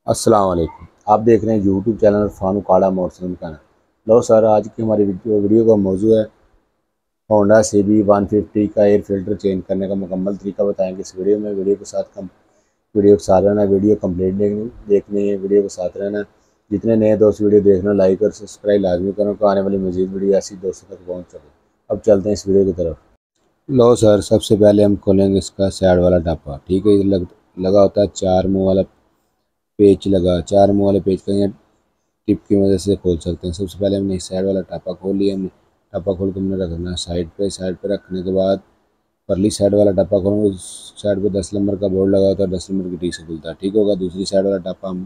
अस्सलाम वालेकुम। आप देख रहे हैं यूट्यूब चैनल फानूक आला मोटरसाइकिल का। लो सर, आज की हमारी वीडियो का मौजू है होंडा CB 150 का एयर फिल्टर चेंज करने का मुकम्मल तरीका बताएंगे इस वीडियो में। वीडियो के साथ रहना, वीडियो कंप्लीट देखनी है, वीडियो के साथ रहना। जितने नए दोस्त वीडियो देखना लाइक और सब्सक्राइब लाजमी करो कि आने वाली मजीद वीडियो ऐसी दोस्तों तक पहुँच सके। अब चलते हैं इस वीडियो की तरफ। लो सर, सबसे पहले हम खोलेंगे इसका साइड वाला डब्बा। ठीक है, ये लगा होता है चार मुँह वाला पेच लगा, चार मुँह वाले पेच का टिप की मदद से खोल सकते हैं। सबसे पहले हमने इस साइड वाला टापा खोल लिया। हमने टापा खोल के हमने रखना है साइड पे रखने के बाद परली साइड वाला टापा खोलेंगे। उस साइड पे 10 नंबर का बोर्ड लगा होता है, 10 नंबर की टी से खुलता है। ठीक होगा। दूसरी साइड वाला टापा हम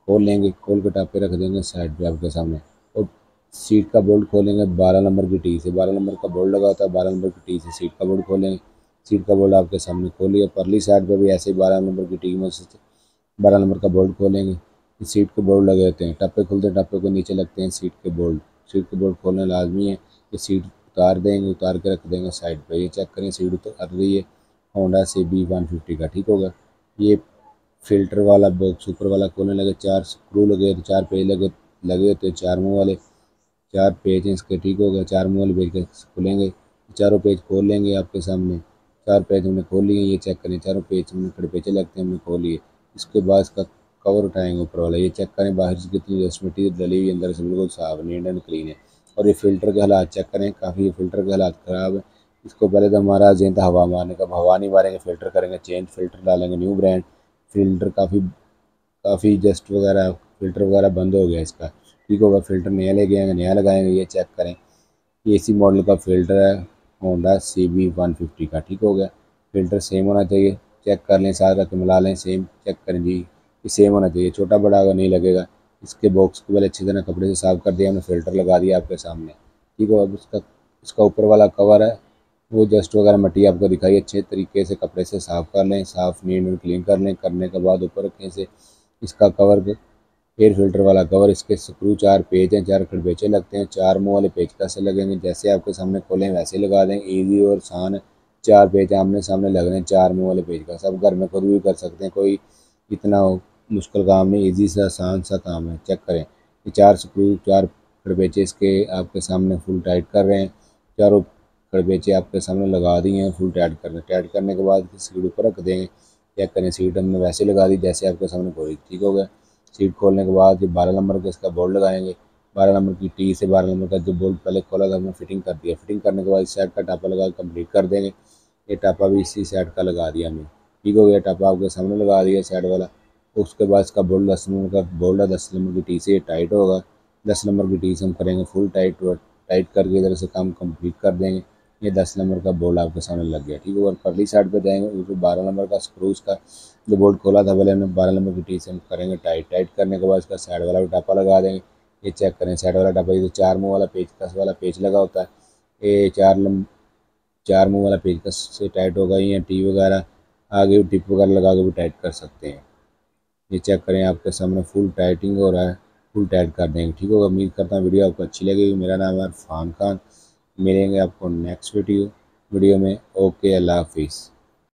खोल लेंगे, खोल के टापे रख देंगे साइड पे आपके सामने। और सीट का बोल्ट खोलेंगे 12 नंबर की टी से, 12 नंबर का बोर्ड लगा होता है, 12 नंबर की टी से सीट का बोल्ट खोलेंगे। सीट का बोल्ट आपके सामने खोलिए। परली साइड पे भी ऐसे ही 12 नंबर की टी में से 12 नंबर का बोल्ट खोलेंगे। सीट के बोल्ट लगे होते हैं, टप्पे खुलते हैं, टप्पे के नीचे लगते हैं सीट के बोल्ट। सीट के बोल्ट खोलना लाजमी है। ये सीट उतार देंगे, उतार के रख देंगे साइड पे। ये चेक करें सीट उतर रही है होंडा CB 150 का। ठीक होगा। ये फिल्टर वाला बॉक्स ऊपर वाला खोलने लगे, 4 स्क्रू लगे होते, 4 पेज लगे लगे होते हैं, 4 मुँह वाले 4 पेज हैं इसके। ठीक हो गया। 4 मुँह वाले पेज के खुलेंगे, चारों पेज खोल लेंगे आपके सामने। 4 पेज हमने खोल लिए। ये चेक करें, चारों पेज हमने खड़े पेचे लगते हैं, हमने खोल लिए। इसके बाद इसका कवर उठाएंगे ऊपर वाला। ये चेक करें बाहर से कितनी डस्ट मिट्टी डली हुई है, अंदर से बिल्कुल साफ नीट एंड क्लीन है। और ये फ़िल्टर के हालात चेक करें, काफ़ी फ़िल्टर के हालात ख़राब है। इसको पहले तो हमारा ज़हन था हवा मारने का, हवा नहीं मारेंगे, फ़िल्टर करेंगे चेंज, फ़िल्टर डालेंगे न्यू ब्रांड फ़िल्टर। काफ़ी काफ़ी जस्ट वगैरह फ़िल्टर वगैरह बंद हो गया इसका। ठीक होगा। फ़िल्टर नया लेके आएंगे, नया लगाएंगे। ये चेक करें, ये इसी मॉडल का फ़िल्टर है होंडा CB 150 का। ठीक हो गया। फ़िल्टर सेम होना चाहिए, चेक कर लें, साथ रख के मिला लें, सेम चेक करें जी, ये सेम होना चाहिए। छोटा बड़ा अगर नहीं लगेगा। इसके बॉक्स को पहले अच्छी तरह कपड़े से साफ़ कर दिया हमने, फ़िल्टर लगा दिया आपके सामने। ठीक हो। अब इसका इसका ऊपर वाला कवर है, वो जस्ट वगैरह मिट्टी आपको दिखाई, अच्छे तरीके से कपड़े से साफ़ कर लें, साफ़ नीट और क्लीन कर लें। करने के बाद ऊपर रखें से इसका कवर, एयर फिल्टर वाला कवर, इसके स्क्रू 4 पेच हैं, 4 खड़बेचे लगते हैं। 4 मुँह वाले पेच कैसे लगेंगे, जैसे आपके सामने खोलें वैसे लगा दें, ईजी और आसान है। 4 पेच आमने सामने लग रहे हैं 4 मुँह वाले पेच का। सब घर में खुद भी कर सकते हैं, कोई इतना मुश्किल काम नहीं, ईजी सा आसान सा काम है। चेक करें, ये 4 स्क्रू 4 खड़बेचे इसके आपके सामने फुल टाइट कर रहे हैं। चारों खड़बेचे आपके सामने लगा दिए हैं, फुल टाइट कर रहे हैं। टाइट करने के बाद सीट ऊपर रख देंगे। चेक करें, सीट हमने वैसे लगा दी जैसे आपके सामने खोली। ठीक हो गया। सीट खोलने के बाद ये 12 नंबर का इसका बोल्ट लगाएंगे। 12 नंबर की टी से 12 नंबर का जो बोल्ट पहले खोला था हमने फिटिंग कर दिया। फिटिंग करने के बाद इस साइड का टापा लगा कंप्लीट कर देंगे। ये टापा भी इसी साइड का लगा दिया हमने। ठीक हो गया। टापा आपके सामने लगा दिया साइड वाला। उसके बाद इसका बोल्ट 10 नंबर का बोल्ट है, 10 नंबर की टी से ये टाइट होगा। 10 नंबर की टी से हम करेंगे फुल टाइट, टाइट करके इधर से काम कंप्लीट कर देंगे। ये 10 नंबर का बोल्ट आपके सामने लग गया। ठीक है। और परली साइड पे जाएंगे, उसको 12 नंबर का स्क्रू का जो बोल्ट खोला था पहले हमने 12 नंबर की टी से हम करेंगे टाइट। टाइट करने के बाद इसका साइड वाला भी टापा लगा देंगे। ये चेक करें, साइड वाला टापा, ये तो 4 मुँह वाला पेचकस वाला पेच लगा होता है, ये 4 मुँह वाला पेचकस से टाइट होगा। या टी वगैरह आगे टिप वगैरह लगा के भी टाइट कर सकते हैं। ये चेक करें, आपके सामने फुल टाइटिंग हो रहा है, फुल टाइट कर देंगे। ठीक होगा। उम्मीद करता हूँ वीडियो आपको अच्छी लगेगी। मेरा नाम है इरफान खान। मिलेंगे आपको नेक्स्ट वीडियो में। ओके, अल्लाह हाफिज़।